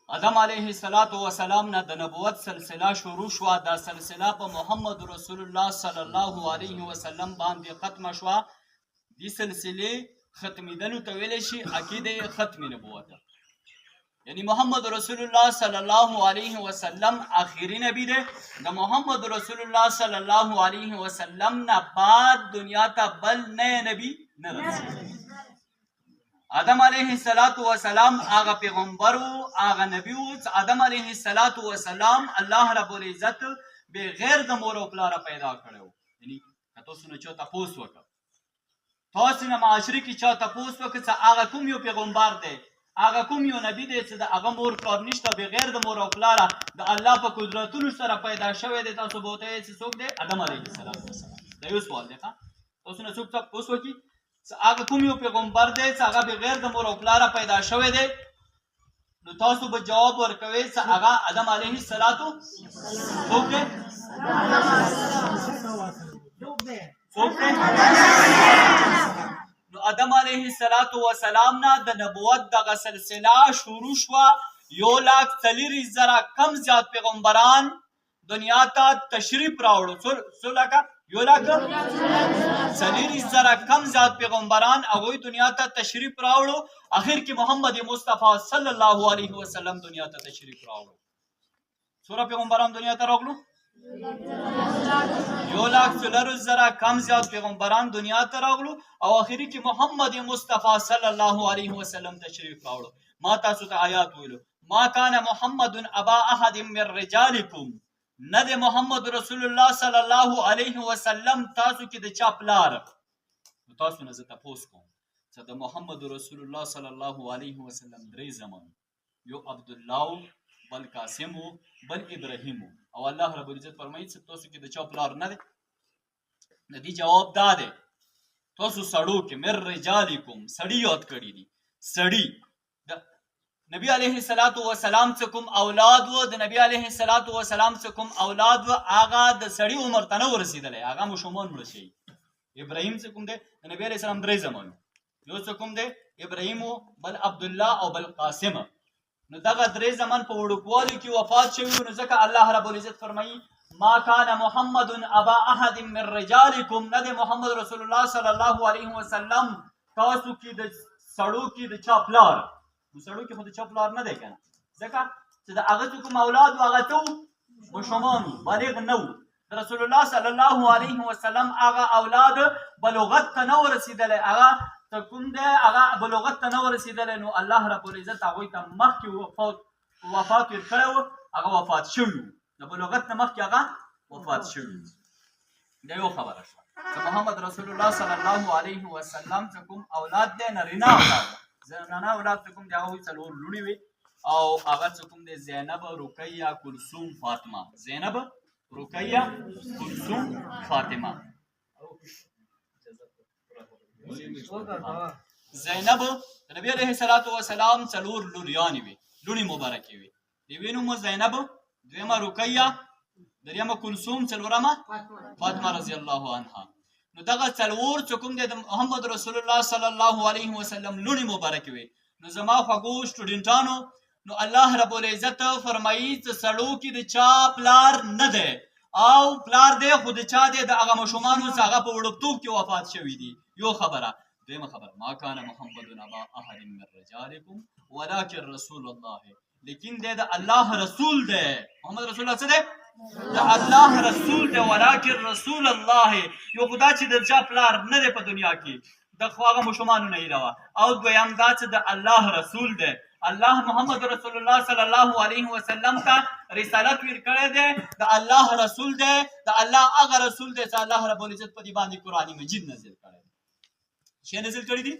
آدم علیه السلام نه د نبوت سلسله شروع شوه. دا سلسله په محمد رسول الله صلی الله علیه وسلم باندې ختمه شوه. دې سلسلې ختمېدلو ته ویلی شي عقیده ختم نبوت، یعنی محمد رسول الله صلی الله علیه وسلم آخري نبی دی. د محمد رسول الله صلی الله علیه وسلم نه بعد دنیا ته بل نه نبی نه رسېږي. آدم علیه السلام هغه پیغمبر و، هغه نبی و چې آدم علیه السلام الله رب العزت بغیر د مور او پلاره پیدا کړی و. یعنی که تاسو نه چا تپوس وکړه، تاسو نه معاشره کې چا تپوس وکړه چې هغه کوم یو پیغمبر دی، هغه کوم یو نبی دی چې د هغه مور پلار نشته، بغیر د مور او پلاره د الله په قدرتونو سره پیدا شوی دی، تاسو به ورته وایئ چې څوک دی؟ آدم علیه السلام. دا یو سوال دی. تاسو نه څوک تپوس وکړي هغه کوم یو پیغمبر دی چې هغه بغیر د مور او پلاره پیدا شوی دی، نو تاسو به جواب ورکوئ چې هغه آدم علیه السلام څوک دی؟ څوک دی؟ نو آدم علیه السلام نه د نبوت دغه سلسله شروع شوه. 1,40,000 کم زیات پیغمبران دنیا ته تشریف راوړو. څو لکه؟ 1,40,000 کم زیات پیغمبران هغوی دنیا ته تشریف راوړو. آخر کې محمد مصطفی صلی الله علیه وسلم دنیا ته تشریف راوړو. څومره پیغمبران دنیا ته راغلو؟ 1,40,000 کم زیات پیغمبران دنیا ته راغلو او آخري کې محمد مصطفی صلی الله علیه وسلم تشریف راوړو. ما تاسو ته آیات ویلو: ما کان محمد ابا احد من رجالکم، نه د محمد رسول الله صلی الله علیه وسلم تاسو کې د چا پلار. تاسو نه زه تپوس کوم چې د محمد رسول الله صلی الله علیه وسلم 3 زامن، یو عبدالله، بل قاسم، بل ابراهیم. او الله رب العزت فرمایي چې تاسو کې د چا پلار نه دی. د دې جواب دا دی تاسو سړو کې مر رجالکم سړي یاد کړي دي. سړي نبی علیه السلام څخه کوم اولاد و، د نبی علیه السلام څخه کوم اولاد و، هغه د سړي عمر ته نه ورسېدلی، هغه مشومان مړه شي. ابراهیم څخه کوم دی؟ د نبی علیه السلام 3 زامن، یو څخه کوم دی؟ ابراهیم، بل عبدالله او بل قاسم. نو دغه 3 زامن په وړوکوالي کې وفات شوي. نو ځکه الله رب العزت فرمایي: ما کان محمد ابا احد من رجالکم، نه دی محمد رسول الله صلی الله علیه وسلم تاسو کې د سړو کې د چا پلار. نو سړو کې خو د چا پلار نه دی که نه، ځکه چې د هغه څه کوم اولاد و هغه څه و؟ ماشومان و، بالغ نه و. د رسول الله صلی الله علیه وسلم هغه اولاد بلوغت ته نه ورسېدلی، هغه کوم دی؟ هغه بلوغت ته نه ورسېدلی. نو الله رب العزت هغوی ته مخکې وفات ورکړی و، هغه وفات شوي و. د بلوغت نه مخکې هغه وفات شوي و. دا یو خبره شوه چې محمد رسول الله صلی الله علیه وسلم څه کوم اولاد دی؟ نارینه اولاد. زنانه اولاد څه کوم دی؟ هغوی 4 لوڼې وې او هغه څه کوم دی؟ زینب، رقیه، کلثوم، فاطمه. زینب، رقیه، کلثوم، فاطمه. زینب د نبی علیه السلام 4 لوریانې وې، لوڼې مبارکې وې. د یوې نوم زینب، دویمه رقیه، دریمه کلثوم، څلورمه فاطمه رضی الله عنها. نو دغه 4 چې کوم دی د محمد رسول الله صلی الله علیه وسلم لوڼې مبارکې وې. نو زما خوږو سټوډنټانو، نو الله رب العزت فرمایي چې سړو کې د چا پلار نه دی، او پلار دی خو د چا دی؟ د هغه ماشومانو چې هغه په وړوکتوب کې وفات شوي دي. یو خبره. دویمه خبره: ما کان محمد ابا احد من رجالکم ولکن رسول الله، لیکن دی د الله رسول دی. محمد رسول الله څه دی؟ د الله رسول دی. ولکن رسول الله، یو خدا چې د چا پلار نه دی په دنیا کې، د خو هغه ماشومانو نه علاوه. او دویم دا چې د الله رسول دی. الله محمد رسول الله صلی الله علیه وسلم ته رسالت ورکړی دی، د الله رسول دی، د الله هغه رسول دی چې الله رب العزت په دې باندې قرآن مجید نازل کړی دی. شی نازل کړی دی؟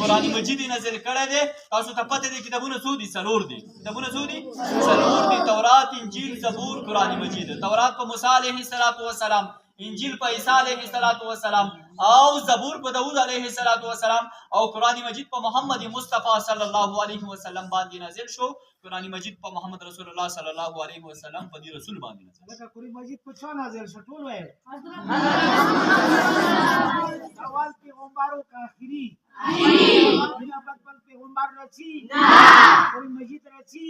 قرآن مجید نازل کړی دی. تاسو ته پته دی کتابونه څو دي؟ 4 دي. کتابونه څو دي؟ 4 دي: تورات، انجیل، زبور، قرآن مجید. تورات په موسی علیه السلام، انجیل په عیسی علیه السلام او زبور په داوود علیه السلام او قرآن مجید په محمد مصطفی صلی الله علیه وسلم باندې نازل شو. قرآن مجید په محمد رسول الله صلی الله علیه وسلم په دې رسول باندې نازل شو. قرآن مجید په چا نازل شو؟ ټول وایي اول پیغمبرو که آخری بنا بل پیغمبر رچی قرآن مجید رچی.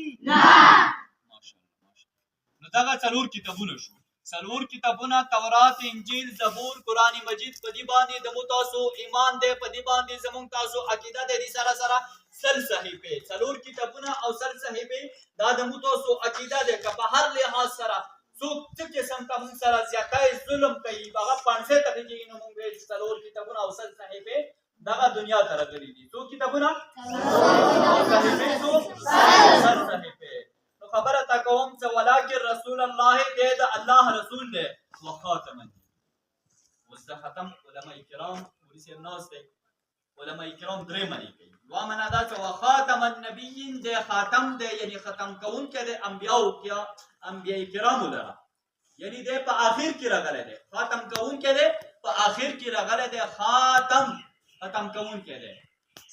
نو دغه څلور کتابونه شو. څلور کتابونه تورات، انجیل، زبور، قرآن مجید په دې باندې د مو تاسو ایمان دی، په دې باندې زمونږ تاسو عقیده دی. دې سره سره سل صحیفې، څلور کتابونه او سل صحیفې دا د مو تاسو عقیده دی. که په هر لحاظ سره څوک څه قسم ته موږ سره زیاتی ظلم کوي هغه پانسې ته کېږي نو موږ ویل څلور کتابونه او سل صحیفې دغه دنیا ته راغلي دي. څو کتابونه او صحیفې څو سل صحیفې. خبره تا کوم چې ولکن رسول الله دې د الله رسول دی وخاتم النبیین. اوس د ختم علما کرام ورسې ناس دی، علما کرام درې معنی کوي. یوه معنا دا چې وخاتم النبیین دی خاتم دی یعنی ختم کوونکی دی انبیاء کرامو لره، یعنی دی په آخر کې راغلی دی. خاتم کوونکی دی په آخر کې راغلی دی. ختم کوونکی دی.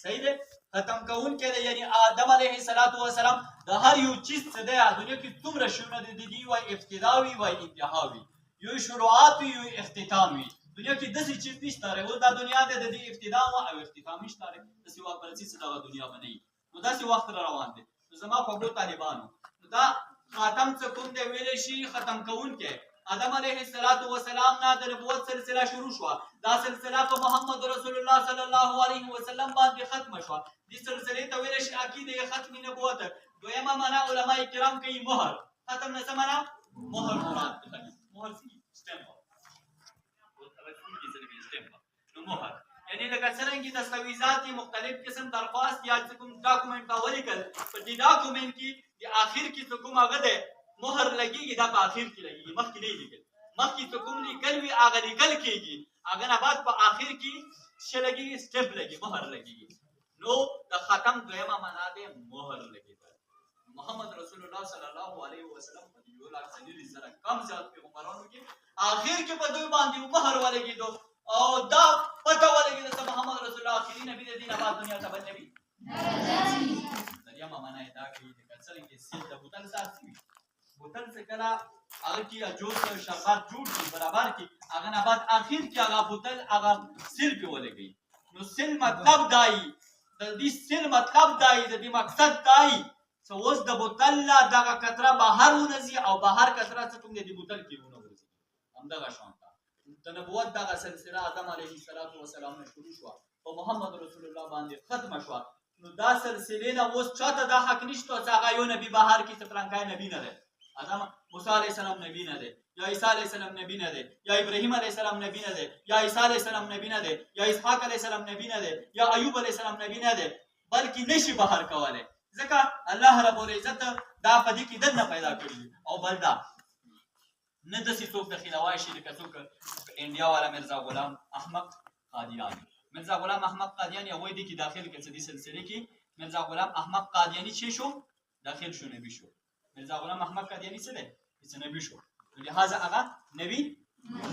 صحیح دی؟ ختم کوونکی دی یعنی آدم علیه السلام د هر یو چیز څه دی دنیا کې څومره شیونه دي دي وای ابتدا وي وای انتها وي، یو شروعات وي یو اختتام وي. دنیا کې داسې چیز نشته اوس دا دنیا دی د دې ابتدا او اختتام نشته. داسې وخت به راځي چې دغه دنیا به نه وي. نو داسې وخت را روان دی. نو زما خوږو طالبانو دا خاتم څه کوم دی ویلی شي ختم کوونکی. آدم علیه السلام نه د نبوت سلسله شروع شوه. دا سلسله په محمد رسول الله صلی الله علیه وسلم باندې ختمه شوه. دې سلسلې ته ویلی شي عقیده ختم نبوت. دویمه معنا علما کرام کوي مهر. ختم نه څه معنا؟ مهر مراد دی. مهر سټمپ نو مهر یعنی لکه څرنګه دستاویزات مختلف قسم درخواست یا کوم ډاکومنټ ته ولیکل په دې ډاکومنټ کې د آخر کې څه کوم هغه دی مهر لګیږي. دا په آخر کې لګیږي، مخکې نه لیکل. مخکې څه کوم لیکل وي هغه لیکل کېږي، هغه نه بعد په آخر کې څه لګیږي؟ سټمپ لګي، مهر لګیږي. نو د ختم دویمه معنا دی مهر لګېدل. محمد رسول الله صلی الله علیه وسلم په 2,40,000 کم زیات پیغمبرانو کې آخر کې په دوی باندې مهر ولګېدو او دا پته ولګېده چې محمد رسول الله آخري نبی دی، دین بعد دنیا ته بل نبی دریمه معنا یې دا کوي لکه څرنګه سیل د بوتل ساتي وي. بوتل څه کله هغه کې جوس او شربت جوړ شي برابر کې هغه نه بعد آخر کې هغه بوتل هغه سیل پې ولګوي. نو سیل مطلب دای د دې سیل مطلب دای د دې مقصد دای چې اوس د بوتل نه دغه قطره بهر ونځي او بهر قطره څه کوم د بوتل کې ونه ورځي. همدغه شان د نبوت دغه سلسله آدم علیه السلام نه شروع شوه په محمد رسول الله باندې ختمه شوه. نو دا سلسلې نه اوس چاته دا حق نشته چې هغه یو نبي بهر کې چې فلانکی نبي نه دی. آدم موسی علیه السلام نبی نه دی، یا عیسی علیه السلام نبی نه دی، یا ابراهیم علیه السلام نبی نه دی، یا عیسی علیه السلام نبی نه دی، یا اسحاق علیه السلام نبی نه دی، یا ایوب علیه السلام نبی نه دی، بلکې نشي بهر کولی. ځکه الله رب العزت دا په دې کې دننه پیدا کړي. او بل دا نه داسې څوک دخیلوای شي لکه څوک انډیا والا مرزا غلام احمد قادیانی. مرزا غلام احمد قادیانی هغوی دې کې داخل کړه دې سلسلې کې. مرزا غلام احمد قادیانی چې شو داخل شو نبی شو. مرزا غلام احمد قادیانی څه دی؟ چې نبی شو. لهذا هغه نبی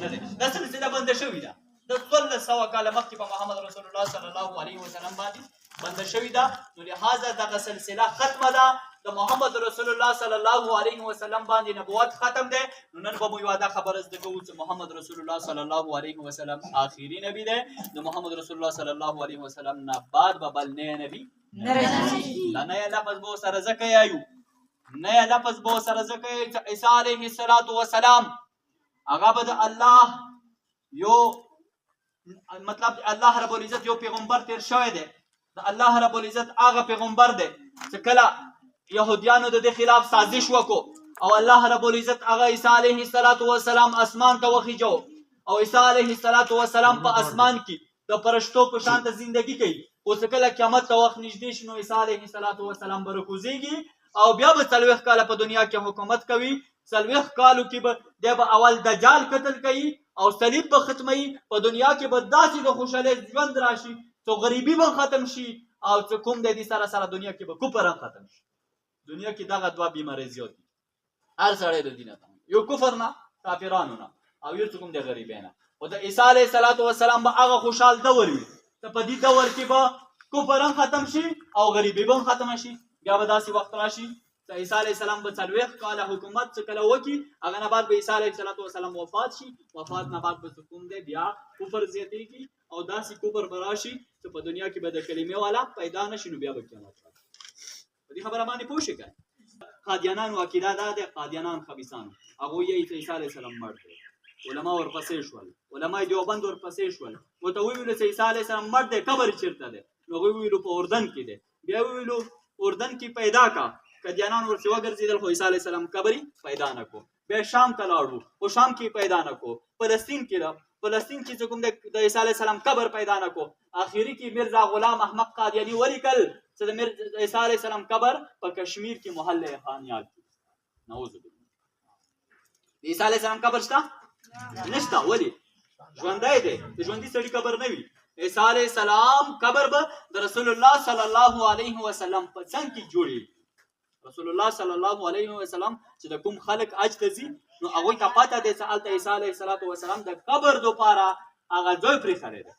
نه دی. دا سلسله بنده شوې ده د 1200 کاله مخکې په محمد رسول الله صلی الله علیه وسلم باندې بنده شوې ده. نو لهذا دغه سلسله ختمه ده. د محمد رسول الله صلی الله علیه وسلم باندې نبوت ختم ده. نو نن به مو یو دا خبره زده کوو چې محمد رسول الله صلی الله علیه وسلم آخري نبی ده. د محمد رسول الله صلی الله علیه وسلم نه بعد به بل نه نبی نه راځي. دا نه لفظ به سره ځکه یایو نه لفظ به سره ځکه چې عیسی علیه السلام هغه به د الله یو مطلب الله رب العزت یو پیغمبر تیر شوی دی. د الله رب العزت هغه پیغمبر دی چې کله یهودیانو د دې خلاف سازش وکړو او الله رب العزت هغه عیسی علیه السلام اسمان ته وخیجو او عیسی علیه السلام په اسمان کې د فرشتو په شان د ژوندۍ کوي. اوس کله قیامت ته وخت نږدې شي نو عیسی علیه السلام به راکوزیږي او بیا به 40 کاله په دنیا کې حکومت کوي. 40 کالو کې به دی به اول دجال قتل کوي او صلیب به ختموي. په دنیا کې به داسې د خوشحالۍ ژوند راشي چې غریبي به ختم شي او چې کوم د دې سره سره دنیا کې به کفر هم ختم شي. دنیا کې دغه دوه بیمارۍ زیات دي. هر سړی د دینه ته یو کفر نه کافرانو نه او یو څه کوم د غریبانه او د عیسی علیه السلام به هغه خوشحال دور وي ته په دې دور کې به کفر هم ختم شي او غریبي به هم ختمه شي بیا به داسې وخت راشي چې عیسی علیه السلام به 40 کاله حکومت څه کله وکړي هغه نه بعد به عیسی علیه السلام وفات شي وفات نه بعد به کوم دی بیا کفر زیاتېږي او داسې کفر به راشي چې په دنیا کې به د کلمې والا پیدا نه شي نو بیا به قیامت راشي په دې خبره باندې پوه شئ که قادیانانو عقیده دا دی قادیانان خبیثان هغوی یې چې عیسی علیه السلام مړ دی علما ورپسې شول علما دیوبند ورپسې شول ورته وویلو چې عیسی علیه السلام مړ دی قبر چېرته دی نو هغوی وویلو په اردن کې دی بیا وویلو اردن کې پیدا کا قادیانان ورسې وګرځېدل خو عیسی علیه السلام قبر پیدا نه کو بیا شام ته لاړو خو شام کې پیدا نه کو فلسطین کې چې کوم د عیسی علیه السلام قبر پیدا نه کو آخري کې مرزا غلام احمد قادیاني ولیکل چې د عیسی علیه السلام قبر په کشمیر کې محله خانیات کې نعوذ بالله د عیسی علیه السلام قبر شته نشته ولې ژوندی دی د ژوندي سړي قبر نه وي عیسی علیه السلام قبر به د رسول الله صلی الله علیه وسلم په څنګ کې جوړي رسول الله صلی الله علیه وسلم چې د کوم خلق حج ته ځي نو هغوی ته پته دی چې هلته عیسی علیه السلام د قبر دپاره هغه ځای پرېښلی دی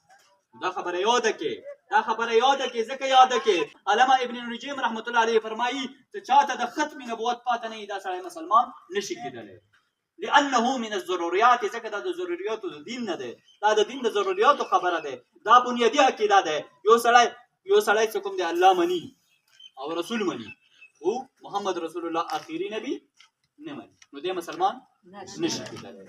دا خبره یاده کې ځکه یاده کې علامه ابن نجیم رحمت الله علیه فرمایي چې چاته د ختم نبوت پاته نه وي دا سړی مسلمان نشي کېدلی لانه من الضروريات ځکه دا د ضرورياتو د دین نه دی دا د دین د ضرورياتو خبره ده دا بنیادی عقیده ده یو سړی چې کوم دی الله مني او رسول مني او محمد رسول الله آخري نبی نه مني نو دی مسلمان نشي کېدلی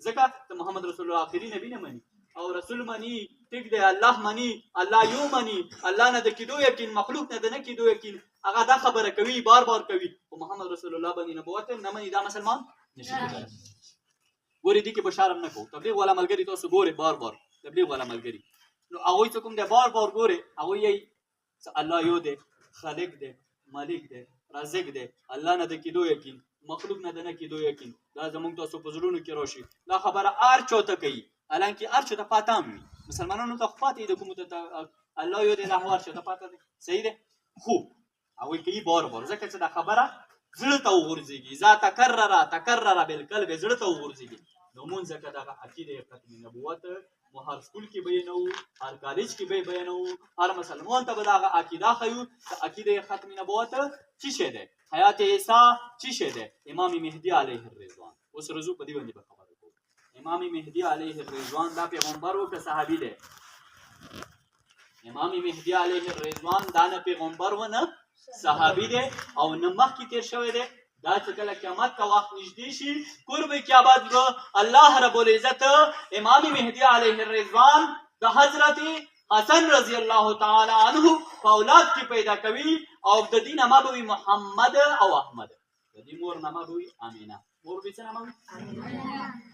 ځکه ته محمد رسول الله آخري نبی نه مني او رسول مني ټیک دی الله مني الله یو مني الله نه د کېدو یقین مخلوق نه د نه کېدو یقین هغه دا خبره کوي بار کوي او محمد رسول الله باندې نبوت نه مني دا مسلمان نشي کېدلی ګورې دې کې بشار هم نه کوو تبلیغ والا ملګري تاسو ګورئ بار تبلیغ والا ملګري نو هغوی څه کوم دی بار ګورئ هغوی یې الله یو دی خالق دی مالک دی رازق دی الله نه د کېدو یقین مخلوق نه د نه کېدو یقین دا زموږ تاسو په زړونو کې راشي دا خبره هر چاته کوي حالانکه هر چاته پاته هم وي مسلمانانو ته خو پاتې د کومو ته الله یو دی دا هر چاته پاته دی صحیح دی خو هغوی کوي بار ځکه چې دا خبره زړه ته وغورځېږي اذا تکرر بالقلب زړه ته وغورځېږي نو مونږ ځکه دغه عقیده ختم نبوت مو هر سکول کې بیانوو هر کالج کې به بیانوو هر مسلمان ته به دغه عقیده ښیو چې عقیده ختم نبوت څه شی دی حیات عیسی څه شی دی امام مهدي علیه الرضوان اوس رضو په دې باندې به خبره کوو امام مهدي علیه الرضوان دا پیغمبر و که صحابي دی امام مهدي علیه الرضوان دا نه پیغمبر و نه صحابي دی او نه مخکې تیر شوی دی دا چې کله قیامت ته وخت نږدې شي قرب قیامت به الله رب العزت امام مهدي علیه الرضوان د حضرت حسن رضی الله تعالی عنه په اولاد کې پیدا کوي او د دې نامه به وي محمد او احمد د دې مور نامه به وي امینه مور به څه نامه وي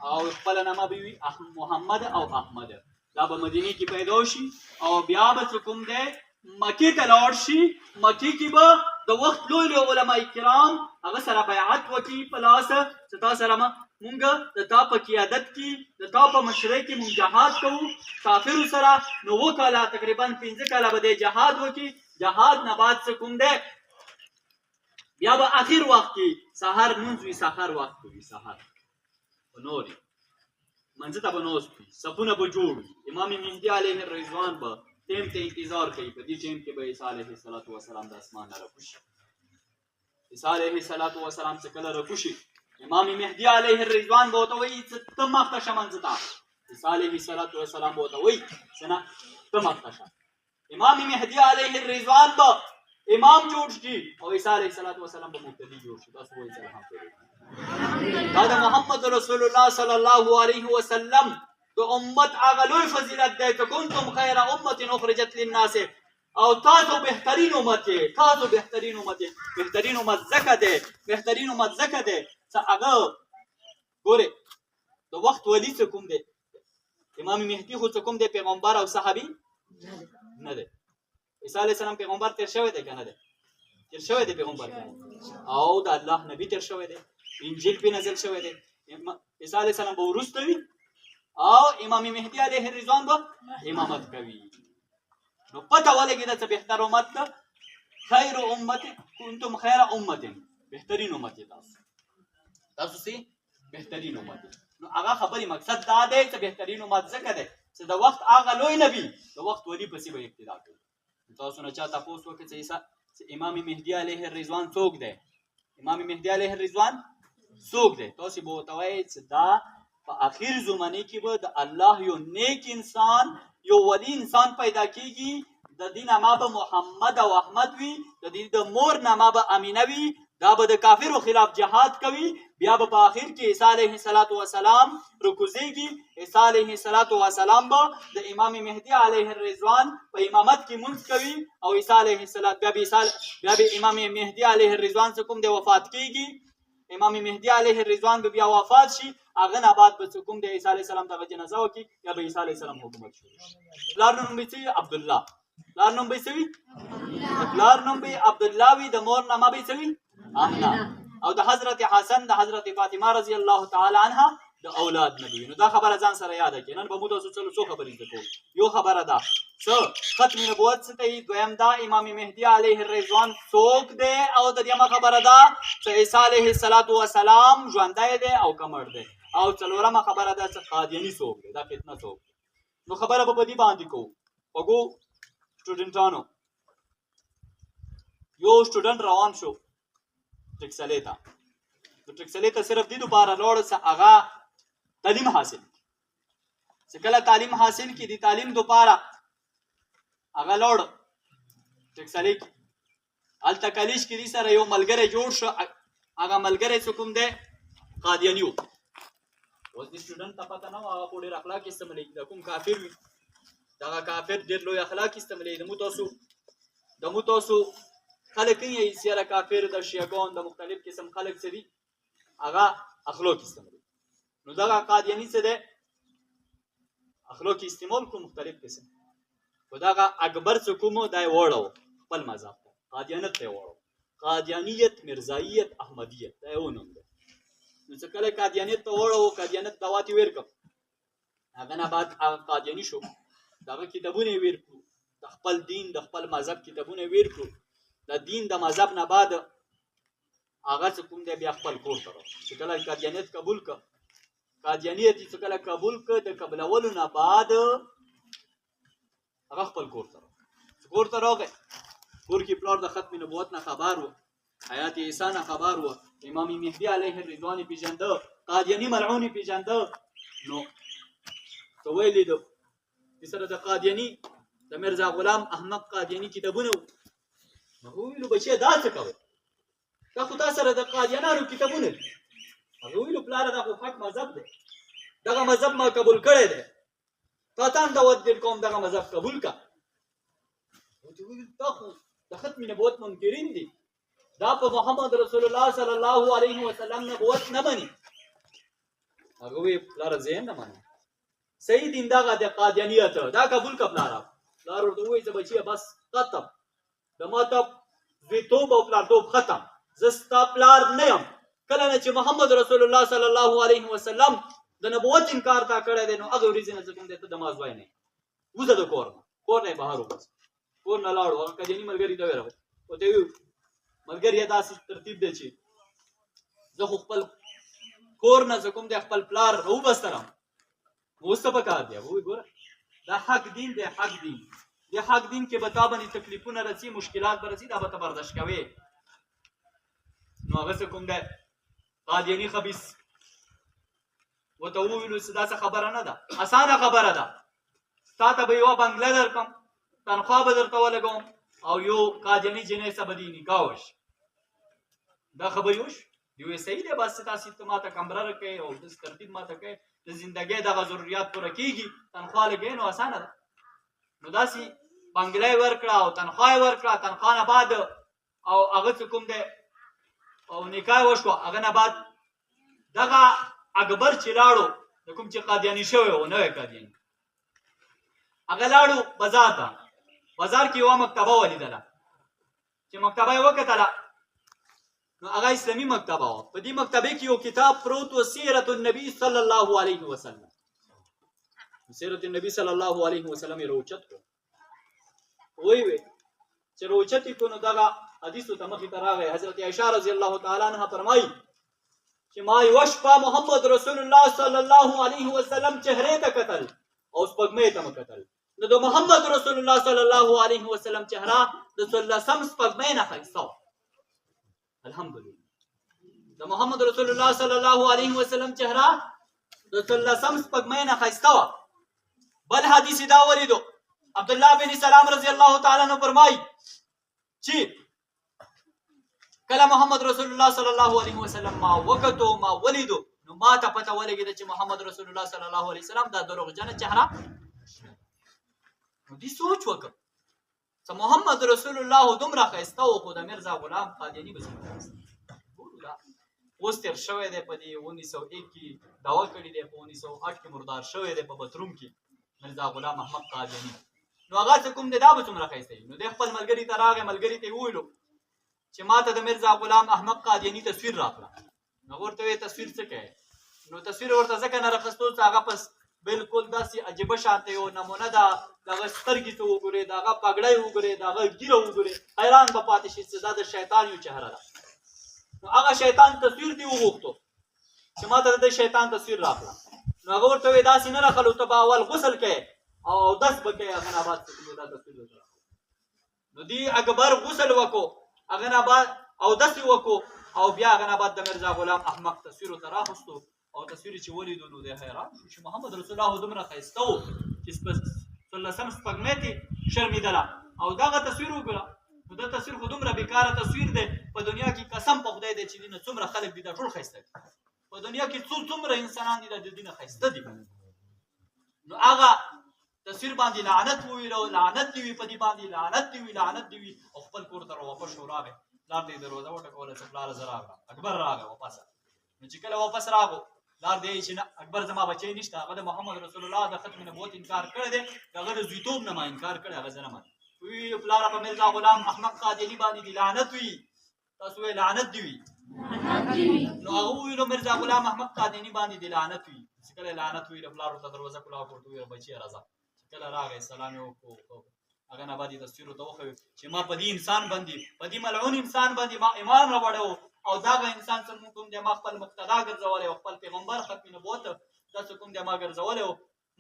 او خپله نامه به وي محمد او احمد دا به مدینې کې پیدا شي او بیا به څه کوم دی مکې ته لاړ شي مکې کې به د وخت لوی علما کرام هغه سره بیعت وکړي په لاس چې تا سره مونږ د تا په قیادت کې د تا په مشرۍ کې مونږ جهاد کوو کافرو سره نو 9 کاله تقریبا 15 کاله به دی جهاد وکړي جهاد نه بعد څه کوم دی بیا به اخر وخت کې سهار لمونځ وي سهار وخت وي سهار په نورې منځ ته به ناست وي صفونه به جوړ وي امام مهدي علیه الرضوان به ټیم ته انتظار کوي په دې ټیم کې به عیسی علیه السلام د اسمان نه راکوشي عیسی علیه السلام چې کله راکوشي امام مهدي علیه الرضوان به ورته وایي چې ته مخته شه منځ ته عیسی علیه السلام به ورته وایي چې نه ته مخته شه امام مهدي علیه الرضوان به امام جوړ شي او عیسی علیه السلام به مبتدي جوړ شي تاسو وایئ الحمدلله دا د محمد رسول الله صلی الله علیه وسلم د امت هغه لوی فضیلت دی که کنتم خیر امت اخرجت للناس او تاسو بهترین امت یې تاسو بهترین امت یې بهترین امت ځکه دی بهترین امت ځکه دی چې هغه ګورې د وخت ولی څه کوم دی امام مهدي خو څه کوم دی پیغمبر او صحابي نه دی عیسی علیه السلام پیغمبر تیر شوی دی که نه دی تیر شوی دی پیغمبر او د الله نبی تیر شوی دی انجیل پې نازل شوی دی عیسی علیه السلام به وروسته وي او امام مهدي علیه الرضوان به امامت کوي نو پته ولګېده چې بهتر امت ده خیر امت کنتم خیر امت بهترین امت تاسو سي بهترین امت نو هغه خبرې مقصد دا دی چې بهترین امت ځکه دی چې د وخت هغه لوی نبي د وخت ولی پسې به اقتدا کوي. تاسو نه چا تپوس وکړئ چې امام مهدي علیه الرضوان څوک دی؟ امام مهدي علیه الرضوان څوک دی؟ تاسو به ورته وایئ چې دا په اخر زمانه کې به د الله یو نیک انسان، یو ولی انسان پیدا کیږي. د دې نامه به محمد او احمد وي، د دې د مور نامه به امینه وي. دا به د کافرو خلاف جهاد کوي. بیا به په آخر کې عیسی علیه السلام رکوزیږي. عیسی علیه السلام به د امام مهدي علیه الرضوان په امامت کې مونځ کوي او عیسی علیه السلام بیا به امام مهدي علیه الرضوان څخه کوم د وفات کیږي. امام مهدي علیه الرضوان به بیا وفات شي. هغه نه بعد به کوم د عیسی علیه السلام دغه جنازه وکړي یا به عیسی علیه السلام حکومت شي. پلار نوم به څه عبدالله، پلار نوم به څه وي؟ پلار نوم به عبدالله وي، د مور نامه به څه وي؟ آمنه. او د حضرت حسن د حضرت فاطمه رضی الله تعالی عنها د اولاد نبی. نو دا خبره ځان سره یاد کړئ. نن به موږ تاسو څو خبرې زده کوو. یو خبره ده څه ختم نبوت څه ته، دویم دا امام مهدي علیه الرضوان څوک دی، او د دېمه خبره ده چې عیسی علیه السلام ژوندی دی او که مړ دی، او څلورمه خبره ده چې قادیاني څوک دی، دا فتنه څوک دی. نو خبره به په دې باندې کوو. وګو سټوډنټانو، یو سټوډنټ روان شو ټکسلې ته. نو ټکسلې ته صرف دې دوپاره لاړ چې هغه تعلیم حاصل کړي. چې کله تعلیم حاصل کړي، د تعلیم دوپاره هغه لاړ ټکسلې کې. هلته کلیج کې دې سره یو ملګری جوړ شو. هغه ملګری چې کوم دی قادیاني و. اوس دې سټوډنټ ته پته نه وه هغه خو ډېر اخلاق استعمالوي. د کوم کافر وي، دغه کافر ډېر لوی اخلاق استعمالوي. د مو تاسو خلک یې سیاره کافر د شیعګان د مختلف قسم خلک څه دي، هغه اخلاق استعمالوي. نو دغه قادیاني څه دی، اخلاق استعمال کو مختلف قسم. خو دغه اکبر څه کوم دا یې وړو خپل مذهب ته، قادیانیت ته یې وړو. قادیانیت، مرزاییت، احمدیت دا یو نوم دی. نو چې کله قادیانیت ته وړو، قادیانیت دعوت یې ویر کړ، هغه نه بعد هغه قادیاني شو. دغه کتابونه یې ویر کړو، د خپل دین د خپل مذهب کتابونه یې ویر کړو. د دین د مذهب نه بعد هغه څه کوم دی بیا خپل کور ته راغی. چې کله قادیانیت قبول کړ، قادیانیت چې کله قبول کړ، د قبلولو نه بعد هغه خپل کور ته راغی. کور ته راغی، کور کې پلار د ختم نبوت نه خبر و، حیات عیسی نه خبر و، امام مهدي علیه الرضوان یې پېژنده، قادیاني ملعون یې پېژنده. نو څه ویلي ده چې سره د قادیاني د مرزا غلام احمد قادیاني کتابونه وو. نو ویلو بچیه دا څه کوئ، دا خو تا سره د قادیانانو کتابونه دي. هغه ویلو پلاره دا خو حق مذهب دی، دغه مذهب ما قبول کړی دی، تا ته دعوت در کوم دغه مذهب قبول کړه. ورته ویل دا خو د ختم نبوت منکرین دي، دا په محمد رسول الله صلی الله علیه وسلم نبوت نه مني. هغه وی پلاره زه نه منم، صحیح دین دغه د قادیانیت دا قبول کړه. پلار ورته وایي چې بچیه بس ختم، د ما ته زویتوب او پلارتوب ختم، زه ستا پلار نه یم. کله نه چې محمد رسول الله صلی الله علیه وسلم د نبوت انکار تا کړی دی، نو هغه ورځې نه چې کوم دی ته د ما زوی نه یې. وځه د کور نه، کور نه یې بهر وباسه. کور نه لاړو، هغه قادیاني ملګري ته ویل، ورته ویل ملګریه داسې ترتیب دی چې زه خو خپل کور نه چې کوم دی خپل پلار راوبستلم، اوس ته پکار دی. وایي ګوره دا حق دین دی، حق دین د حق دین کې به تا باندې تکلیفونه رسي، مشکلات به رسي، دا به ته برداشت کوې. نو هغه څه کوم دی قادیاني خبیث ورته وویلو چې دا څه خبره نه ده، اسانه خبره ده، تا ته به یوه بنګله درکړم، تنخوا به درته ولګوم، او یو قادیاني جنۍ څه به دې نکاح وشي. دا خبرې وشو. دی وایي صحیح دی، بس تاسې ته ما ته کمره راکوئ او داسې ترتیب ما ته کوئ، د زندګۍ دغه ضرورت پوره کېږي، تنخوا لګوئ، نو اسانه ده. نو داسې بنګله یې ورکړه او تنخوا یې ورکړه. تنخوا نه بعد او هغه څه کوم دی او نکاح وشوه. هغه نه بعد دغه اکبر چې لاړو، د کوم چې قادیاني شوی و، نوی قادیاني، هغه لاړو بازار ته. بازار کې یوه مکتبه ولیدله. چې مکتبه یې وکتله، نو هغه اسلامي مکتبه وه. په دې مکتبې کې یو کتاب پروت و، سیرت النبي صلی الله علیه وسلم. سیرت النبي صلی الله علیه وسلم یې راوچت کړو. وی چې راوچت یې کړو، نو دغه حدیثو ته مخې ته راغی. حضرت عایشه رضی الله تعالی عنها فرمایي چې ما یوه شپه محمد رسول الله صلی الله علیه وسلم چهرې ته کتل او سپوږمۍ ته مې کتل. نو د محمد رسول الله صلی الله علیه وسلم چهره د 14 سپوږمۍ نه ښایسته وه. الحمدلله د محمد رسول الله صلی الله علیه وسلم چهره د 14 سپوږمۍ نه ښایسته وه. بل حدیث دا ولیدو عبدالله بن سلام رضی الله تعالی عنہ فرمایي چې کله محمد رسول الله صلی الله علیه وسلم ما وکتو ما ولیدو نو ما ته پته ولګېده چې محمد رسول الله صلی الله علیه وسلم دا دروغجنه چهره نو دې سوچ وکړه چې محمد رسول الله دومره ښایسته و خو د میرزا غلام قادیاني به څنګه اوس تېر شوی دی په دې 1901 کې دعوا کړې دی په 1908 کې مردار شوی دی په بتروم کې میرزا غلام احمد قادیاني. نو هغه څه کوم دی دا به څومره ښایسته وي. نو دی خپل ملګري ته راغی ملګري ته یې وویلو چې ما ته د میرزا غلام احمد قادیاني تصویر راکړه. نو ورته ویې تصویر څه کوې؟ نو تصویر ورته ځکه نه راخیستو چې هغه پس بالکل داسې عجیبه شانته یو نمونه ده د هغه سترګې ته وګورې د هغه پګړی وګورې د هغه ږیره وګورې حیران به پاتې شي چې دا د شیطان یو چهره ده. نو هغه شیطان تصویر دې وغوښتو چې ما ته د شیطان تصویر راکړه. نو هغه ورته ویې داسې نه راخلو ته به اول غسل کوې او اودس به کوې هغه نه بعد دا تصویر درته راکړو. نو دې اکبر غسل وکړو هغه نه بعد اودس یې وکړو او بیا هغه نه بعد د میرزا غلام احمد تصویر ورته راخیستو او تصویر چې ولیدو نو دی حیران شو چې محمد رسول الله دومره ښایسته و چې 14 سپوږمۍ کې شرمېدله او دغه تصویر وګوره. نو دا تصویر خو دومره بېکاره تصویر دی په دنیا کې قسم په خدای دی چې دینه څومره خلک دي دا ټول ښایسته دي په دنیا کې څومره انسانان دي دا د دینه ښایسته دي. نو هغه تصویر باندې لعنت وویلو لعنت دې وي په دې باندې لعنت دې وي لعنت دې وي او خپل کور ته راواپس شو راغی. پلار دې دروازه وټکوله چې پلاره زه راغلم اکبر راغی واپسه. نو چې کله واپس راغو پلار دې چې نه اکبر زما بچی نشته هغه د محمد رسول الله د ختم نبوت انکار کړی دی د هغه د زویتوب نه ما انکار کړی هغه زه نه منم. وی پلاره په میرزا غلام احمد قادیاني باندې دې لعنت وي تاسو وایئ لعنت دې وي. نو هغه وویلو میرزا غلام احمد قادیاني باندې دې لعنت وي. چې کله لعنت وي د پلار ورته دروازه کلاو کړ ورته وویل بچیه راځه. چې کله راغی سلام یې وکړو هغه نه بعد یې تصویر ورته وښیو چې ما په دې انسان باندې په دې ملعون انسان باندې ما ایمان راوړی او دغه انسان څه کوم دی ما خپل مقتدا ګرځولی او خپل پیغمبر ختم نبوت داسې کوم دی ما ګرځولی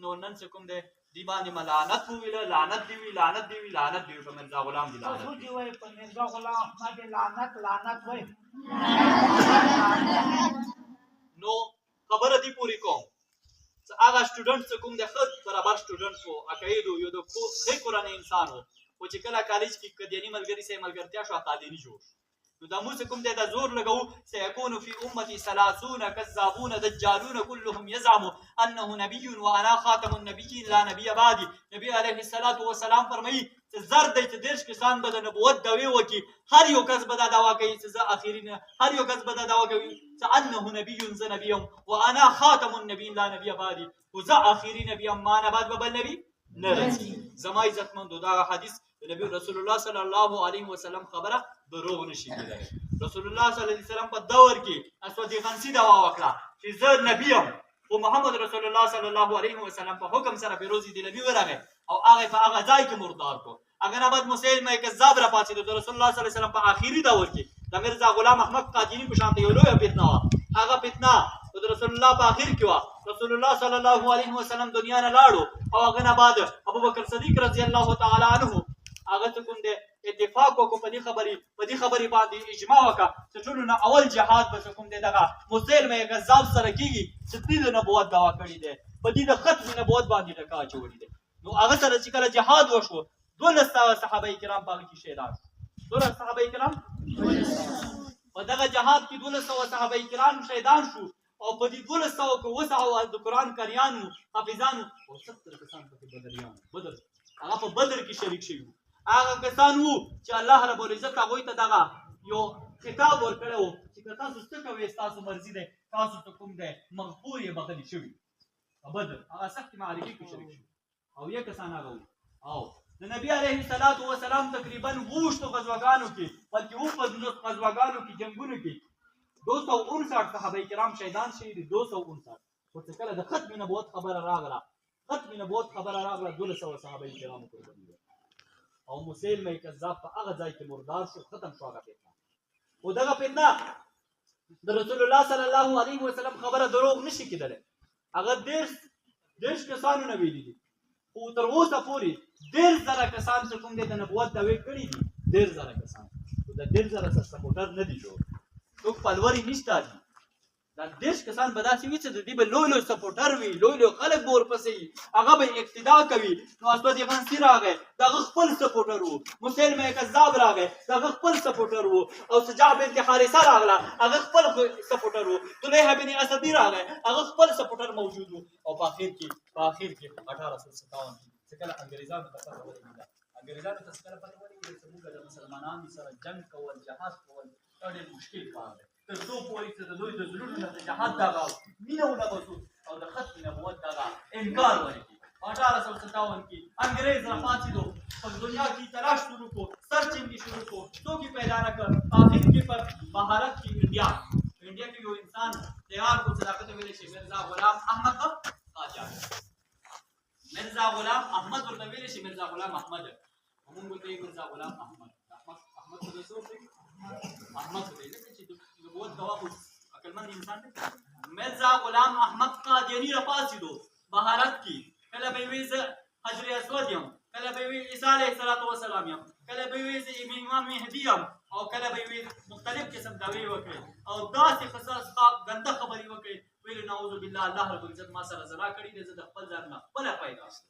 نو نن څه کوم دی دې باندې ما لعنت وویله لعنت دې وي لعنت دې وي لعنت دې وي په میرزا غلام دې لعنت دې وایي په میرزا غلام احمد لعنت لعنت وایي. نو خبره دې پوری کوم چې هغه سټوډنټ څه کوم دی ښه برابر سټوډنټ و عقایدو یو د ښې کورنۍ انسان و خو چې کله کالج کې قادیاني ملګري سره ملګرتیا شوه قادیاني جوړ نو دا موږ کوم دی دا زور لګوو سيكون في امتي 30 كذابون دجالون كلهم يزعم انه نبي وانا خاتم النبيين لا نبي بعدي. نبی علیه الصلاة والسلام فرمایي چې زر دی چې 30 کسان به د نبوت دعوی وکړي هر یو کس به دا دعوا کوي چې زه اخري نه هر یو کس به دا دعوا کوي چې انه نبي زه نبي یم وانا خاتم النبيين لا نبي بعدي او زه اخري نبي یم ما نه بعد به بل نبي نه راځي. زما عزتمندو دا حدیث د نبی رسول الله صلی الله علیه وسلم خبره دروغ نشي کېدلی. رسول الله صلی الله علیه وسلم په دور کې اسود خنسی دعوا وکړه چې زه نبی یم خو محمد رسول الله صلی الله علیه وسلم په حکم سره فیروزی دی نبی ورغی او هغه په هغه ځای کې مردار کو. هغه نه بعد مسلمه کذاب را پاتې د رسول الله صلی الله علیه وسلم په آخري دور کې د میرزا غلام احمد قادیاني په شان یو لوی فتنه وه. هغه فتنه د رسول الله په آخر کې وه. رسول الله صلی الله علیه وسلم دنیا نه لاړو او هغه نه بعد ابوبکر صدیق رضی الله تعالی عنه هغه څه کوم دی اتفاق وکړو په دې خبرې باندې اجماع وکړه چې ټولو نه اول جهاد به څه کوم دی دغه مسلمه کذاب سره کېږي چې دې د نبوت دعوا کړې دی په دې د ختم نبوت باندې ټکا اچولې دی. نو هغه سره چې کله جهاد وشو 12 صحابه کرام په هغه کې شهیدان شو. 12 صحابه کرام په دغه جهاد کې 1200 صحابه کرام شهیدان شو او په دې 1200 کې وسعه د قرآن قاریانو حافظانو او 70 کسان په بدر هغه په بدر کې شریک شوي وو. هغه کسان وو چې الله رب العزت هغوی ته دغه یو خطاب ورکړی وو چې که تاسو څه کوئ ستاسو مرضي دی تاسو ته کوم دی مغفور یې بخښلي شوي په بدر هغه سختې معرکې کې شریک شوي او یو کسان هغه وو او د نبي علیه الصلاة والسلام تقریبا 20 غزوګانو کې بلکې 50 غزوګانو کې جنګونو کې 259 صحابه کرام شهیدان شوي دي 259 خو چې کله د ختم نبوت خبره راغله 1200 صحابه کرامو قرباني او مسلمه کذاب په هغه ځای کې مردار شو ختم شو هغه فتنه. او دغه فتنه د رسول الله صلی الله علیه وسلم خبره دروغ نشي کېدلی. هغه دېرش کسانو نه ویلي دي، خو تر اوسه پورې 10,000 کسان چې کوم دی د نبوت دعوې کړي دي، 10,000 کسان، خو د 10,000 څخه سپورټر نه دي جوړ، څوک پلوري نشته دي. دا 10 کسان به داسې وي چې د دې به لوی لوی سپورټر وي، لوی لوی خلک به ورپسې وي، هغه به اقتدا کوي. نو اسود غنسي راغی، د هغه خپل سپورټر و. مسلمه کذاب راغی، د هغه خپل سپورټر و. او شجاع بنت حارثه راغله، هغه خپل سپورټر و. طلحه بن اسدي راغی، هغه خپل سپورټر موجود و. او په اخر کې 1857 کې کله انګریزانو ته پته ولګېده، انګریزانو ته کله پته ولګېده چې موږ د مسلمانانو سره جنګ کول، جهاد کول دا ډېر مشکل کار دی. تر څو پورې چې د دوی د زړونو نه د جهاد دغه مینه ونه باسو او د ختم نبوت دغه انکار ونه کړي. په 1857 کې انګریز راپاڅېدو، په دنیا کې تلاش شروع کړو، سرچینې شروع کړو، څوک یې پیدا نه کړ. آخر کې په بهارت کې انډیا کې یو انسان تیار کړو چې هغه ته ویلی شي مرزا غلام احمد قاجار. مرزا غلام احمد ورته ویلی شي مرزا غلام احمد، موږ ورته یې مرزا غلام احمد. احمد خو د څوک دی؟ احمد خو دی ځکه چې نبوت گواه خو عقلمند انسان دی. مرزا غلام احمد قادیاني راپاڅېدو بهارت کې، کله به یې وایي زه حجر اسود یم، کله به یې وایي عیسی علیه السلام یم، کله به یې وایي زه امام مهدي یم، او کله به یې وایي مختلف قسم دعوې وکړي او داسې قصص ګنده خبرې وکړي. ویلو نعوذ بالله الله رب العزت ما سره زنا کړې ده، زه د خپل ځان نه خپله پیدا شم.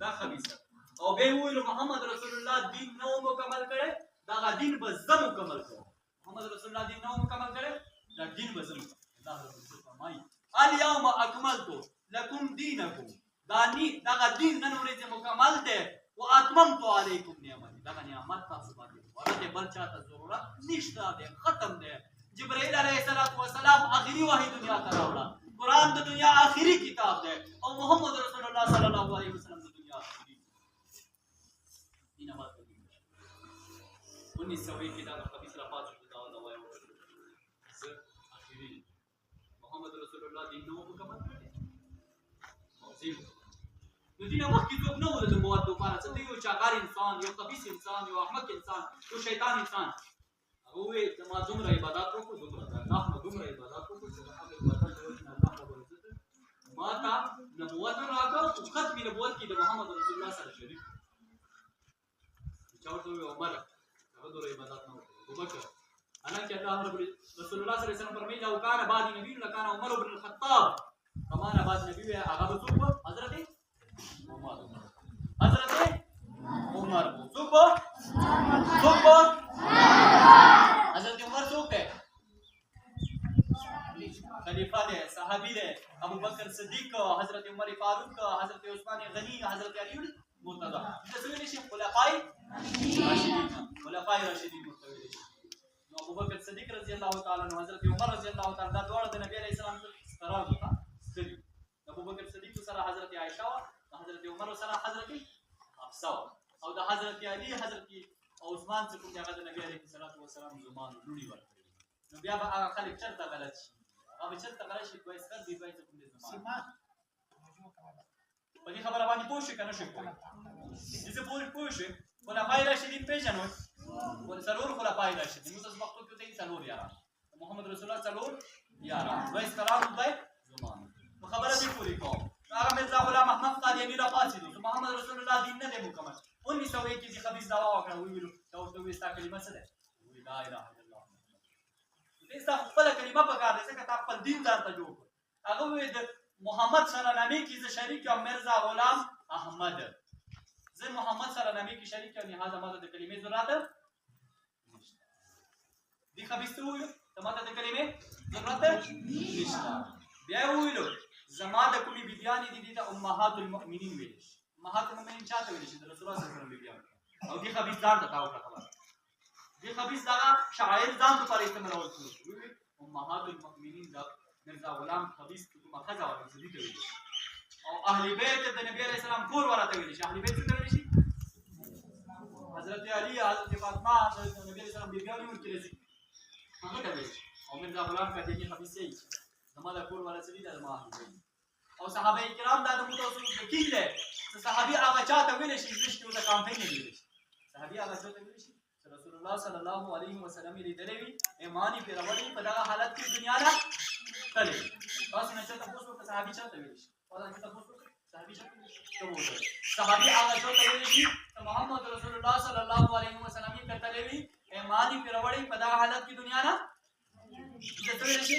دا خبیثه. او بیا یې وویلو محمد رسول الله دین نه و مکمل کړی، دغه دین به زه مکمل کړم. محمد رسول الله دین نه و مکمل کړی، دا دین به زه مکمل. الله رب العزت فرمایي الیوم اکملت لکم دینکم، دغه دین نن ورځې مکمل دی. واتممت علیکم نعمتي، دغه نعمت تاسو باندې پوره دی، بل چاته ضرورت نشته دی، ختم دی. جبرائیل علیه السلام آخري وحی دنیا ته راوړه. قرآن د دنیا آخري کتاب دی او محمد رسول الله صلی الله علیه وسلم د دنیا آخري نعمت دی. 1901 کې دغه خبیث راپاڅېد، دا وایي زه آخري محمد رسول الله دین نه و مکمل کړی. نو دې نه مخکې څوک نه و د نبوت لپاره، څه یو چاغار انسان، یو خبیث انسان، یو احمق انسان، یو شیطان انسان. هغه وویل چې ما دومره عبادت وکړو، دومره د الله نه دومره عبادت وکړو چې د هغه عبادت د وجې نه الله رب العزت ما ته نبوت راکړ. خو ختم نبوت کې د محمد رسول الله سره شریک چا ورته وویل عمر هغه دومره عبادت نه وکړي. ابوبکر حالانکه الله رب رسول الله صلی الله علیه وسلم فرمایي لو کان بعد نبی لکان عمر بن الخطاب. کمان بعد نبی وی هغه به څوک و؟ حضرت عمر. حضرت عمر څوک و؟ حضرت عمر څوک دی؟ خلیفہ دی، صحابي دی. ابو بکر صدیق، حضرت عمر فاروق، حضرت عثمان غنی، حضرت علی مرتضی. دا څه ویلی شي؟ خلفای راشدین. خلفای راشدین ورته ویلی شي. نو ابو بکر صدیق رضی الله تعالی عنہ، حضرت عمر رضی الله تعالی عنہ، دا دواړه د نبی علیه السلام سره دي. ابو بکر صدیق سره حضرت عائشہ او حضرت عمر سره حضرت حفصه او د حضرت علی، حضرت عثمان څخه کوم هغه د نبی علیه السلام زمان لوري ورکړي. نو بیا به هغه خلک چرته غلط شي، هغه چرته غلط شي، دوی سکر دی، دوی څخه کوم زمان. په دې خبره باندې پوه شئ که نه شئ پوه؟ دې پورې پوه شئ. خلفای راشدین پېژنئ، څلور خلفای راشدین. موږ تاسو مخکې ته یې څلور یاران، محمد رسول الله څلور یاران، دوی سکران دوی زمان. نو خبره دې پوری کوم. هغه مرزا غلام احمد قادیاني راپاڅېدو چې محمد رسول الله دین نه دی مکمل. 1901 کې چې خبیث دعوا وکړه، وویلو دا ورته وویل ستا کلمه څه دی؟ وویل لا اله الا الله. دې ستا خپله کلمه پکار دی ځکه تا خپل دین ځان ته جوړ کړ. هغه وویل د محمد سره نامې کې زه شریک یم مرزا غلام احمد، زه محمد سره نامې کې شریک یم، لهذا ما ته د کلمې ضرورت نشته. دې خبیث ته وویلو ته ما ته د کلمې ضرورت نشته. بیا یې وویلو زما د کومې بیبیانې دي دې ته امهات المؤمنین ویلی شي. امهات المؤمنین چا ته ویلی شي؟ د رسول الله صلی الله علیه وسلم بیبیانو. او دې خبیث ځان ته تا وکړه خبره. دې خبیث دغه شاعر ځان دپاره استعمالول کړو. وویل امهات المؤمنین د مرزا غلام خبیث کومه ښځه وه چې دې ته ویلی شي. او اهل بیت د نبي علیه السلام کور وراته ویلی شي. اهل بیت څه ته ویلی شي؟ حضرت علی، حضرت فاطمه، حضرت نبي علیه السلام بیبیانې ورکې راځي، هغه ته ویلی شي. او مرزا غلام قادیاني خبیث یې زما د کور والا څه دي؟ دا زما اهل بیت. او صحابه کرام دا د متوسل فقیر دی چې صحابي هغه چاته ویلی شي زشت ورته کامپین نه ویلی شي. صحابي هغه چاته ویلی شي چې رسول الله صلی الله علیه وسلم لیدلی وي ایمان یې پرې راوړی په دغه حالت کې دنیا نه تللی تاسو نه چاته تپوس وکړه صحابي چاته ویلی شي تاسو تپوس وکړه صحابي چاته ویلی شي صحابي هغه چاته ویلی شي چې محمد رسول الله صلی الله علیه وسلم یې کتلی وي ایمان یې پرې راوړی په دغه حالت کې دنیا نه چاته ویلی شي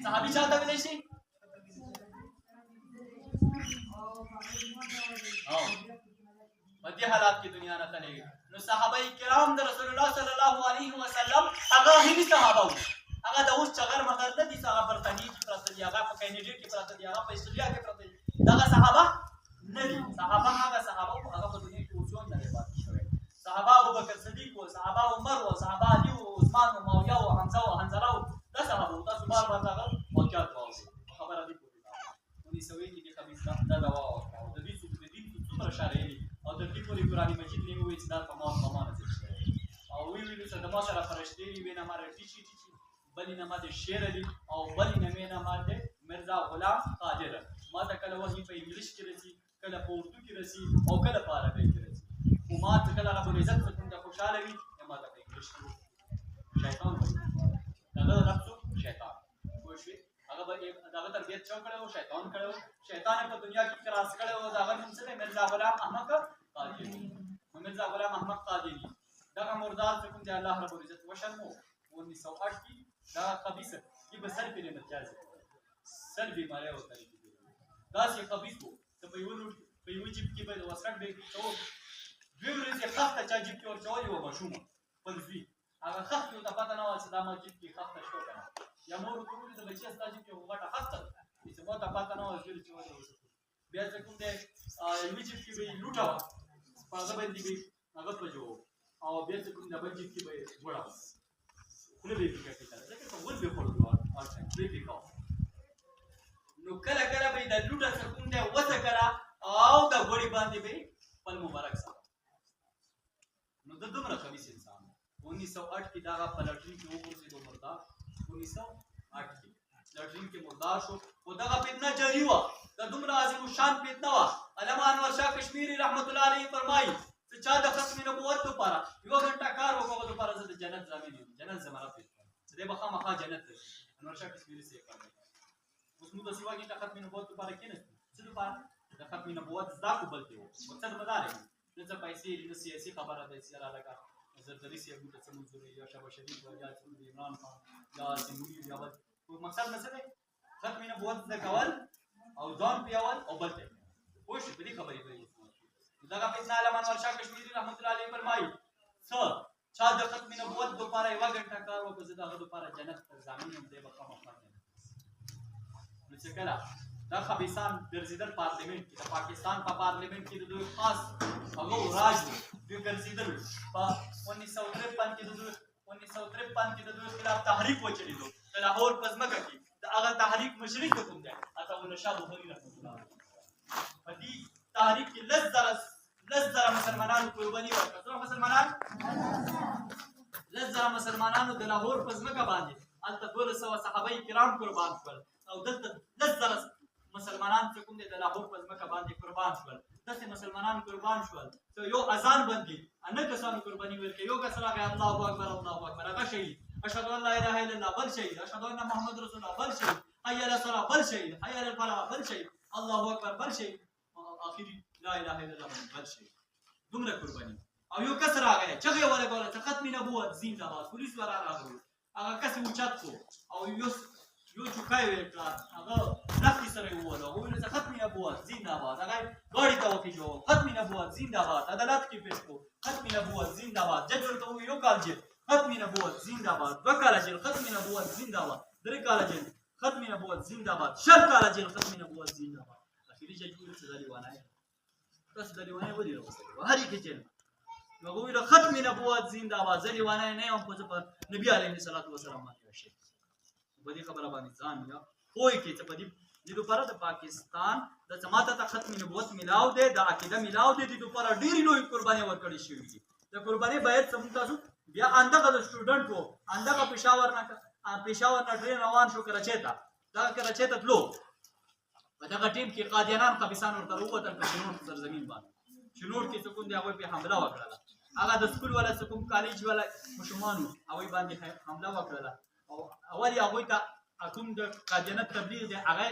صحابي چاته ویلی شي په دې حالات کې دنیا نه تللی نو صحابه کرام د رسول الله صلی الله علیه وسلم هغه هندي صحابه وو هغه د اوس چغر مغر نه دي هغه برتنی کې پراته دي هغه په کینیډا کې پراته دي هغه په استرالیا کې پراته دي دغه صحابه نه دي صحابه هغه صحابه هغه په دنیا کې اوسون نه پاتې شوی صحابه ابوبکر صدیق او صحابه عمر او صحابه علي او عثمان او معاویه او حمزه او حنظله دا صحابه تاسو بار بار دا واقعات واورئ خبره دي ونی سوي دي خبيث دا دوا او د دې څومره شارعي او د دې پوری قرآن مجید نه وایي چې دا په ما نه ځي او ویلو چې د ما سره فرشتي وي نه ماره ټیچی بلی نه ما د شعر دي او بلی نه مې نه ما د مرزا غلام قادر ما ته کله وحي په انګلیش کې رسي کله په اردو کې رسي او کله په عربي کې رسي او ما ته کله رب العزت څخه خوشاله وي ما ته په انګلیش کې شیطان دا رب شیطان خو شي هغه به دغه تربیت چا کړو شیطان کړو شیطان په دنیا کې کراس کړو دا هغه نوم څه مرزا غلام احمد قادری مرزا غلام احمد قادری دا مردار څخه دی الله رب العزت وشرمو 1908 کې دا خبيث کی به سر پیری متجاز سر بیماری ہوتا ہے دا سی خبيث کو ته په یو جیب کې به وسکټ به تو دوی ورځې خفته چا جیب کې ورچوي و مشومه پنځوي هغه خفته ته پته نه و چې دا ما جیب کې خفته شو کنه یا مور ټول د بچی استا جیب کې وغټه خفته چې مو ته پته نه و چې بیا څه کوم دی یو جیب کې به لوټاو پازه باندې به هغه پجو او بیا څه کوم د بل جیب کې به وړاو خپل به کې ول به خورو او څنګه به کو نو کله کله به د لوټه څخه ده وته کرا او د غوړي باندې به پل مبارک سره نو د دومره خبيث انسان 1908 کې دا په لټرین کې وګورئ مردار 1908 کې لټرین کې مردار شو او دا فتنه جاری و د دومره عظیم شان فتنه و علامه انور شاه کشمیری رحمت الله علیه فرمایي چې چا د ختم نبوت لپاره یو غنټه کار وکړو لپاره د جنت ضامن یم جنت زمرا په دې بخا مخا جنت ته انور شاه کشمیری سي کوي اوس موږ د سیوا کې د ختم نبوت لپاره کې نه څه لپاره د ختم نبوت زدا کو بلته وو مقصد مدار دی د پیسې د سیاسي خبره ده سیاره لگا زردری سی ابو ته منظوري یا شبا شریف یا عمران خان یا سیموری یا بل مقصد څه دی ختم نبوت د کول او ځان پیاول او بلته خوش بلی خبرې کوي دغه فتنه علامه انور شاه کشمیری رحمت الله علیه فرمایي څه چا د ختم نبوت لپاره یو غنټه کار وکړي دغه لپاره جنت ته ضامن هم دی بخا مخ نو څه کړه دا خبيثان ګرځیدل پارلیمنت کې د پاکستان په پارلیمنت کې د دوی خاص هغه راج دوی ګرځیدل په 1953 کې د دوی خلاف تحریک وچلیدو د لاهور په ځمکه کې د هغه تحریک مشرک کوم دی اته ول شاه بخاری رحمت الله په دې تحریک کې لزر مسلمانانو قرباني ورکړه لزر مسلمانانو د لاهور په ځمکه باندې الته 200 صحابه کرام قربان شول او دلته لزر مسلمانان چې کوم دي د لاهور په ځمکه باندې قربان شول دغه مسلمانان قربان شول ته یو اذان باندې ان کسانو قرباني ورکړي یو کس راغی الله اکبر هغه شهید اشهد ان لا اله الا الله بل شهید اشهد ان محمد رسول الله بل شهید حي على الصلاه بل شهید حي على الفلاح بل شهید الله اکبر بل شهید اخري لا اله الا الله بل شهید دومره قرباني او یو کس راغی چې هغه ولګول چې ختم نبوت زنده باد پولیس ورا راغلو هغه کس اوچت کو او یو چوکای ورکړه هغه نفسي سره ووله او ویل چې ختم نبوت زنده باد هغه غاړي ته وکړو ختم نبوت زنده باد عدالت کې پیښ کو ختم نبوت زنده باد جج ورته یو کال جیل ختم نبوت زنده باد 2 کال جیل ختم نبوت زنده باد 3 کال جیل ختم نبوت زنده باد 4 کال جیل ختم نبوت زنده باد اخیری جج ویل چې دلیوانه تاسو دلیوانه ودی راوستل هر کی چل نو ویل ختم نبوت زنده باد دلیوانه نه هم په نبی عليه الصلاه والسلام باندې شي په دې خبره باندې ځان یا کوئی کې چې په دې لپاره د پاکستان د جماعت ته ختم نبوت ملاو دی د عقیده ملاو دی د لپاره ډېری لوی قرباني ورکړي شوې دي د قرباني باید څنګه تاسو بیا اندغه د سټوډنټ وو اندغه پېښور نه ټرین روان شو کراچۍ ته دا کراچۍ ته تلو په دغه ټیم کې قادیانان خبيثان ورته ووتل په شنوړ سرزمین باندې شنوړ کې څوک دی هغه په حمله وکړه هغه د سکول والا څه کوم کالج والا ماشومان وو هغوی باندې حمله وکړله او اول یې هغوی ته کوم د قادیانت تبلیغ دی هغه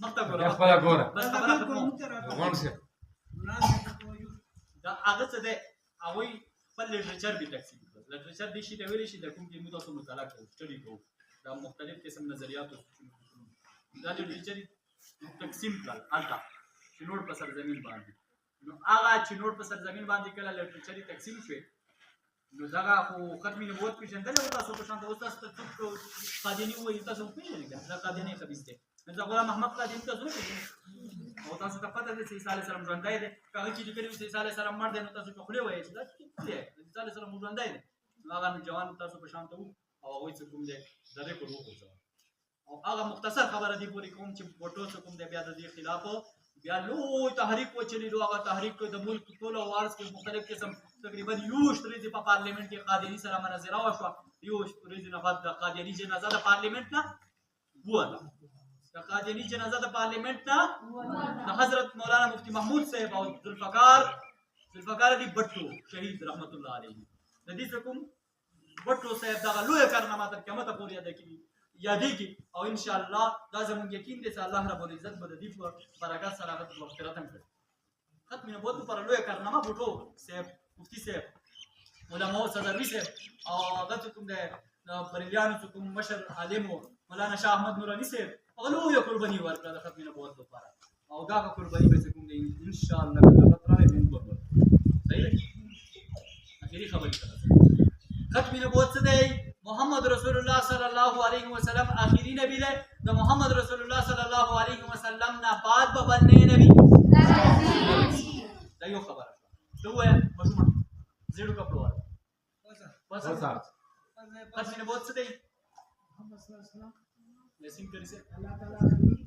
مخته ګوره خپله ګوره بس خبره ختمه غونډ شه دا هغه څه دی هغوی خپل لټریچر به تقسیم کړل لټریچر دې شي ته ویلی شي د کوم چې موږ تاسو مطالعه کوو سټډي کوو دا مختلف قسم نظریات دا لټریچر تقسیم کړل هلته چینوړ په سرزمین باندې نو هغه چینوړ په سرزمین باندې کله لټریچر تقسیم شوې نو دغه خو ختم نبوت پېژندلی و تاسو په شان ته اوس تاسو ته څوک قادیاني ووایي تاسو پېژنئ که دا قادیاني خبیث دی مرزا غلام محمد قادیاني تاسو نه پېژنئ او تاسو ته پته ده چې عیسی علیه السلام ژوندی دی که هغه چې لیکلي وي چې عیسی علیه السلام مړ دی نو تاسو په خولې وایئ چې دا ټیک دی عیسی علیه السلام ژوندی دی نو هغه نوجوان تاسو په شان ته وو او هغوی څه کوم دی ذرې پر وغورځول او هغه مختصر خبره دې پورې کوم چې بوټو څه کوم دی بیا د دې خلاف بیا لوی تحریک وچلېدو هغه تحریک د ملک ټول وارث کې مختلف قسم تقریبا یوشت ورځې په پارلیمنټ کې قادیاني سره مناظره وشوه یوشت ورځې نه بعد د قادیاني جنازه د پارلیمنټ نه ووته د قادیاني جنازه د پارلیمنټ نه د حضرت مولانا مفتی محمود صاحب او ذوالفقار علي بټو شهید رحمت الله علیه د دې څه کوم بټو صاحب دغه لویه کارنامه تر قیامته پورې یاده کړي یادېږي او انشاءالله دا زموږ یقین دی چې الله رب العزت به د دې په برکت سره هغه مغفرت هم کړي ختم نبوت لپاره لویه کارنامه بوټو صاحب مفتي صاحب علماء صدروي صاحب او هغه چې کوم دی د بریلیانو چې کوم مشر عالم و مولانا شاه احمد نوراني صاحب هغه لویه قرباني ورکړه د ختم نبوت لپاره او دغه قرباني به چې کوم دی انشاءالله که ضرورت راغی موږ ورکړو صحیح ده اخري خبرې سره ختم نبوت څه دی محمد رسول الله صلی الله علیه وسلم آخری نبی دی د محمد رسول الله صلی الله علیه وسلم نه بعد به بل نه نبی دا یو خبره ته ووایه ماشومه زیړو کپړو والا بس ختم نبوت څه دی یاسین کري صاحب الله تعالی